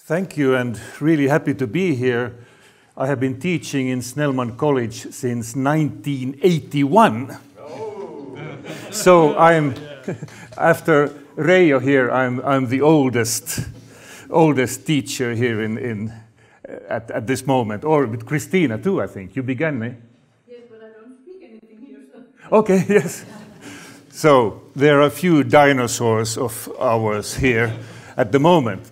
Thank you, and really happy to be here. I have been teaching in Snellman College since 1981. Oh. So I'm, after Reijo here, I'm the oldest teacher here at this moment, or with Christina too, I think. You began, eh? Yes, but I don't speak anything here. So. Okay, yes. So there are a few dinosaurs of ours here at the moment.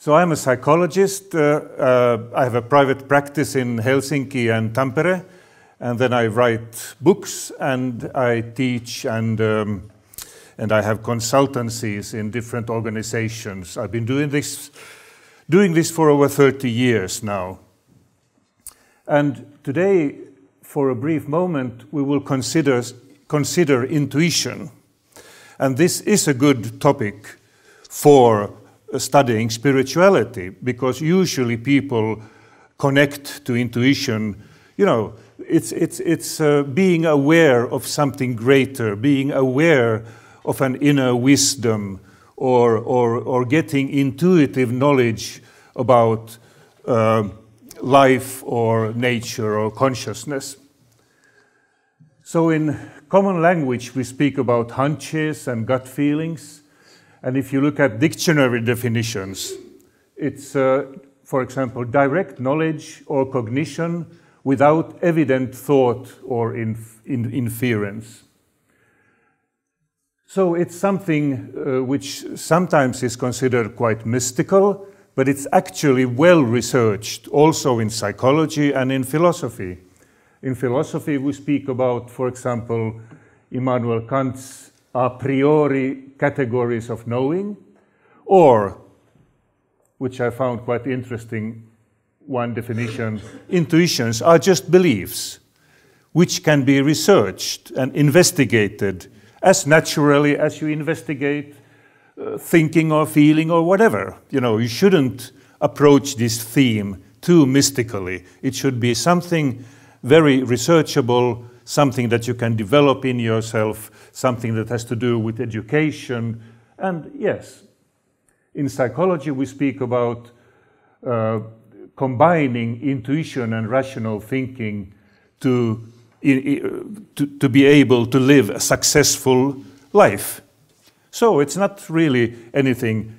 So I'm a psychologist. I have a private practice in Helsinki and Tampere, and then I write books and I teach and I have consultancies in different organizations. I've been doing this for over 30 years now. And today, for a brief moment, we will consider intuition. And this is a good topic for studying spirituality, because usually people connect to intuition, you know, it's being aware of something greater, being aware of an inner wisdom, or getting intuitive knowledge about life or nature or consciousness. So in common language we speak about hunches and gut feelings. And if you look at dictionary definitions, it's, for example, direct knowledge or cognition without evident thought or inference. So it's something which sometimes is considered quite mystical, but it's actually well researched, also in psychology and in philosophy. In philosophy, we speak about, for example, Immanuel Kant's a priori categories of knowing, or, which I found quite interesting, one definition, intuitions are just beliefs which can be researched and investigated as naturally as you investigate thinking or feeling or whatever. You know, you shouldn't approach this theme too mystically. It should be something very researchable, something that you can develop in yourself, something that has to do with education. And yes, in psychology we speak about combining intuition and rational thinking to be able to live a successful life. So it's not really anything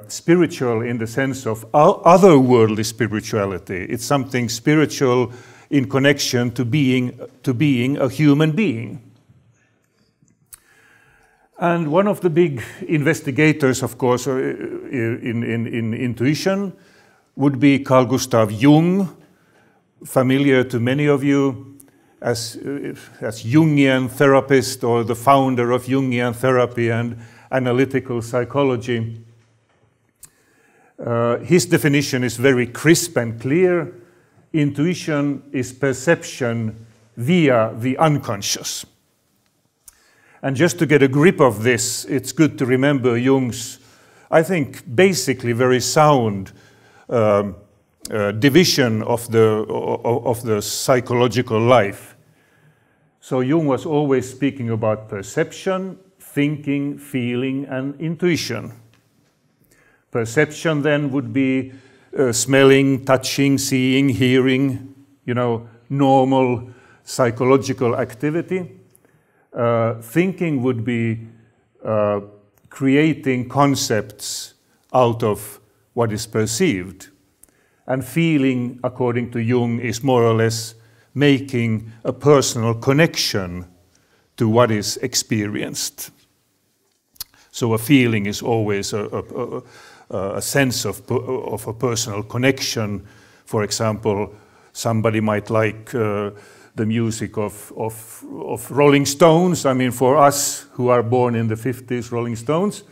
spiritual in the sense of otherworldly spirituality. It's something spiritual in connection to being a human being. And one of the big investigators, of course, in intuition would be Carl Gustav Jung, familiar to many of you as Jungian therapist or the founder of Jungian therapy and analytical psychology. His definition is very crisp and clear. Intuition is perception via the unconscious. And just to get a grip of this, it's good to remember Jung's, I think, basically very sound division of the psychological life. So Jung was always speaking about perception, thinking, feeling, and intuition. Perception then would be smelling, touching, seeing, hearing, you know, normal psychological activity. Thinking would be creating concepts out of what is perceived. And feeling, according to Jung, is more or less making a personal connection to what is experienced. So a feeling is always a sense of a personal connection. For example, somebody might like the music of Rolling Stones. I mean, for us who are born in the 50s, Rolling Stones.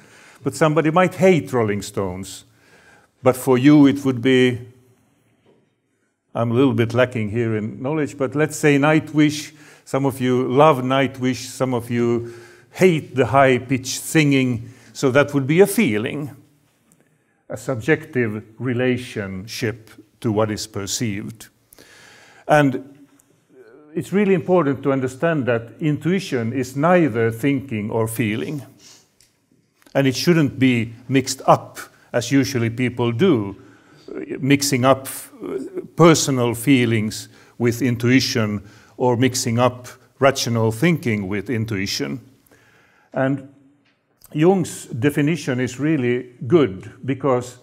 But somebody might hate Rolling Stones. But for you it would be, I'm a little bit lacking here in knowledge, but let's say Nightwish. Some of you love Nightwish, some of you hate the high-pitched singing. So that would be a feeling, a subjective relationship to what is perceived. And it's really important to understand that intuition is neither thinking or feeling. And it shouldn't be mixed up as usually people do, mixing up personal feelings with intuition or mixing up rational thinking with intuition. And Jung's definition is really good because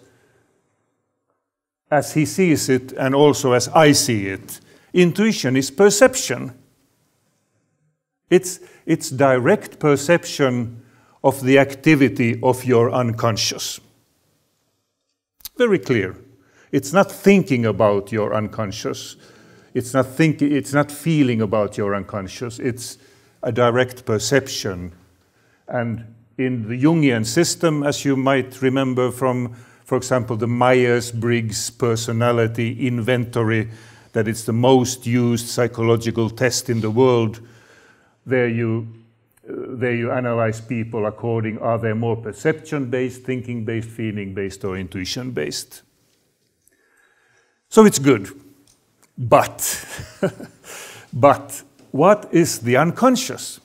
as he sees it and also as I see it, intuition is perception. It's direct perception of the activity of your unconscious. Very clear. It's not thinking about your unconscious. It's not feeling about your unconscious. It's a direct perception. And in the Jungian system, as you might remember from, for example, the Myers-Briggs personality inventory, that it's the most used psychological test in the world, there you analyze people according, are they more perception-based, thinking-based, feeling-based, or intuition-based? So it's good. But, but what is the unconscious?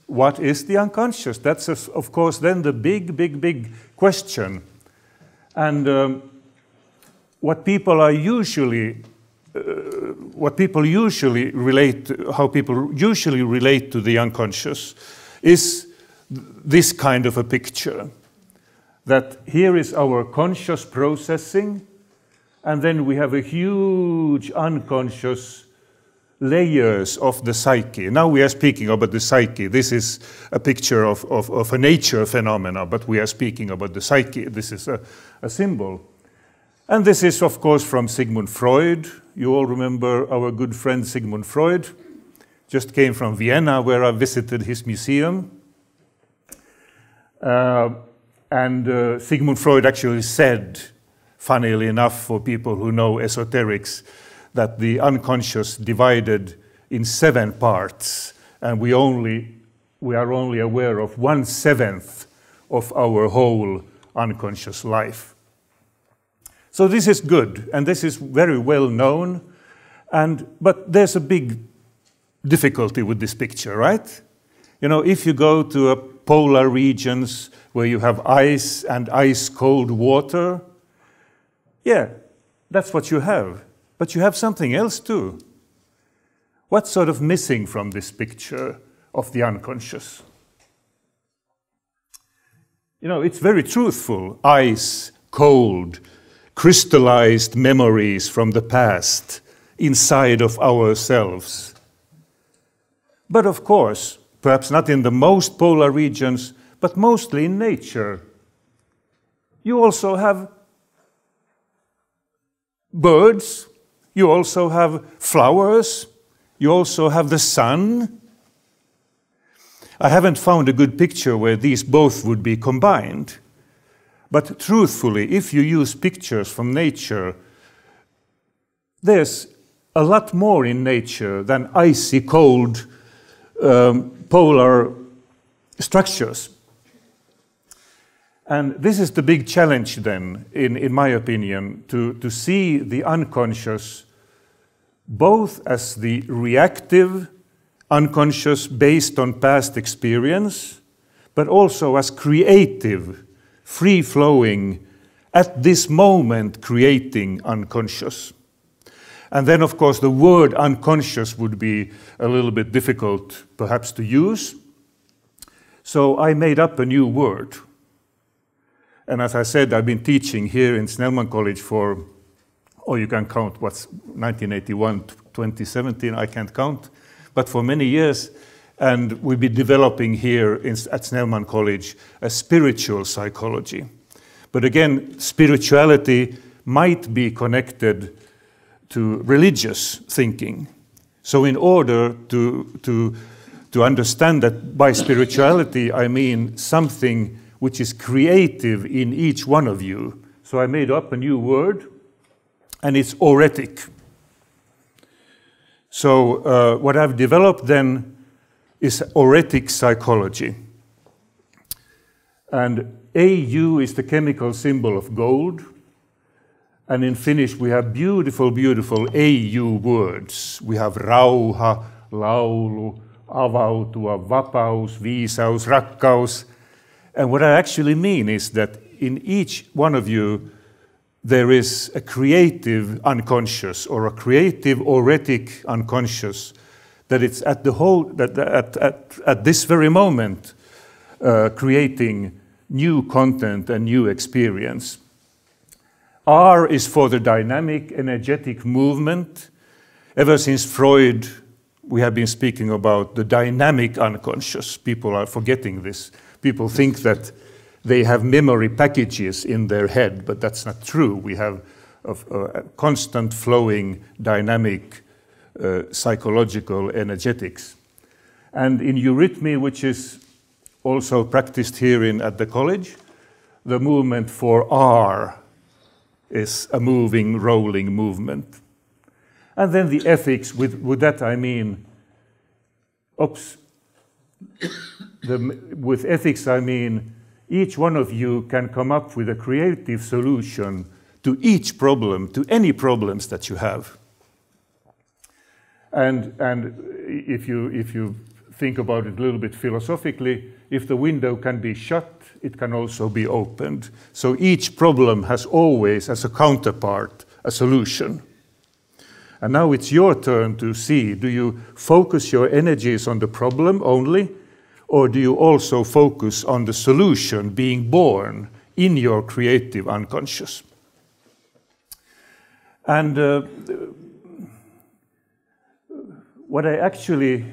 What is the unconscious? That's, of course, then the big question. And what people usually relate to the unconscious is this kind of a picture. That here is our conscious processing, and then we have a huge unconscious layers of the psyche. Now we are speaking about the psyche. This is a picture of a nature phenomena, but we are speaking about the psyche. This is a symbol. And this is, of course, from Sigmund Freud. You all remember our good friend Sigmund Freud. Just came from Vienna, where I visited his museum. Sigmund Freud actually said, funnily enough for people who know esoterics, that the unconscious divided in 7 parts, and we are only aware of 1/7 of our whole unconscious life. So this is good, and this is very well known, but there's a big difficulty with this picture, right? You know, if you go to polar regions where you have ice and ice-cold water, yeah, that's what you have. But you have something else too. What's sort of missing from this picture of the unconscious? You know, it's very truthful. Ice, cold, crystallized memories from the past inside of ourselves. But of course, perhaps not in the most polar regions, but mostly in nature. You also have birds, you also have flowers, you also have the sun. I haven't found a good picture where these both would be combined. But truthfully, if you use pictures from nature, there's a lot more in nature than icy cold polar structures. And this is the big challenge then, in my opinion, to see the unconscious both as the reactive unconscious based on past experience, but also as creative, free-flowing, at this moment creating unconscious. And then, of course, the word unconscious would be a little bit difficult, perhaps, to use. So I made up a new word. And as I said, I've been teaching here in Snellman College for, oh, you can count what's 1981, 2017, I can't count, but for many years. And we've been developing here at Snellman College a spiritual psychology. But again, spirituality might be connected to religious thinking. So in order to understand that by spirituality, I mean something which is creative in each one of you. So I made up a new word, and it's oretic. So what I've developed then is oretic psychology. And AU is the chemical symbol of gold. And in Finnish, we have beautiful, beautiful AU words. We have rauha, laulu, avautua, vapaus, viisaus, rakkaus. And what I actually mean is that in each one of you there is a creative unconscious or a creative auritic unconscious that it's at the whole at this very moment creating new content and new experience. R is for the dynamic, energetic movement. Ever since Freud, we have been speaking about the dynamic unconscious. People are forgetting this. People think that they have memory packages in their head, but that's not true. We have a constant flowing dynamic psychological energetics. And in eurythmy, which is also practiced here at the college, the movement for R is a moving, rolling movement. And then the ethics, with that I mean, with ethics I mean, each one of you can come up with a creative solution to each problem, to any problems that you have. And if you think about it a little bit philosophically, if the window can be shut, it can also be opened. So each problem has always, as a counterpart, a solution. And now it's your turn to see, do you focus your energies on the problem only, or do you also focus on the solution being born in your creative unconscious? And what I actually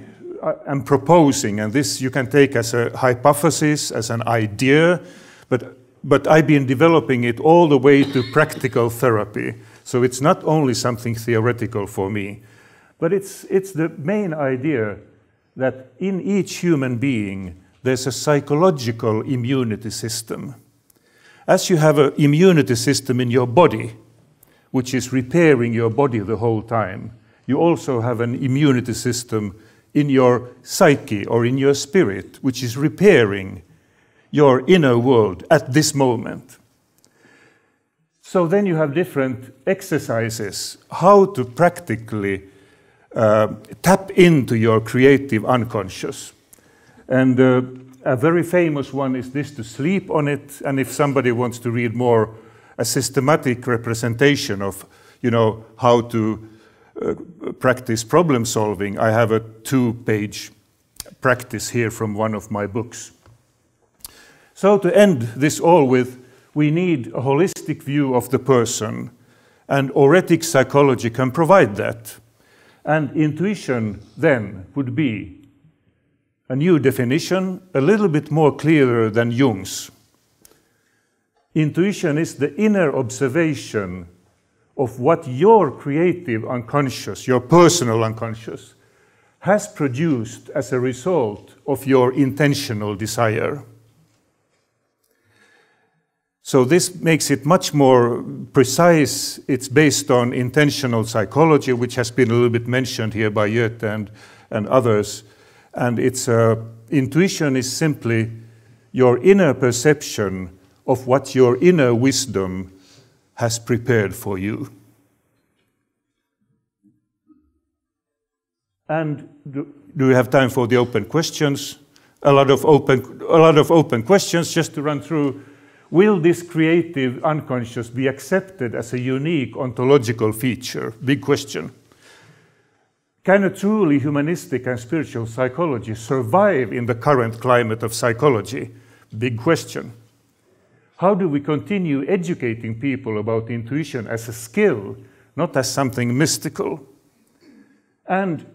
am proposing, and this you can take as a hypothesis, as an idea, but I've been developing it all the way to practical therapy. So it's not only something theoretical for me, but it's the main idea that in each human being there's a psychological immunity system. As you have an immunity system in your body, which is repairing your body the whole time, you also have an immunity system in your psyche or in your spirit, which is repairing your inner world at this moment. So then you have different exercises, how to practically tap into your creative unconscious. And a very famous one is this, to sleep on it. And if somebody wants to read more, a systematic representation of, how to practice problem solving, I have a 2-page practice here from one of my books. So to end this all with, we need a holistic view of the person, and auritic psychology can provide that. And intuition then would be a new definition, a little bit more clearer than Jung's. Intuition is the inner observation of what your creative unconscious, your personal unconscious, has produced as a result of your intentional desire. So this makes it much more precise. It's based on intentional psychology, which has been a little bit mentioned here by Goethe and others. And it's intuition is simply your inner perception of what your inner wisdom has prepared for you. And do we have time for the open questions? A lot of open questions just to run through. Will this creative unconscious be accepted as a unique ontological feature? Big question. Can a truly humanistic and spiritual psychology survive in the current climate of psychology? Big question. How do we continue educating people about intuition as a skill, not as something mystical? And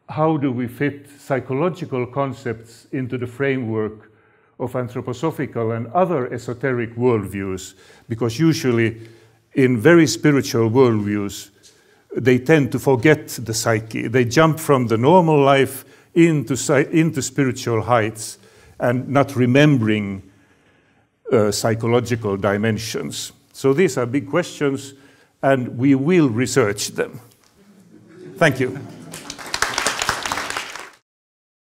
how do we fit psychological concepts into the framework of anthroposophical and other esoteric worldviews? Because usually in very spiritual worldviews, they tend to forget the psyche. They jump from the normal life into spiritual heights and not remembering psychological dimensions. So these are big questions, and we will research them. Thank you.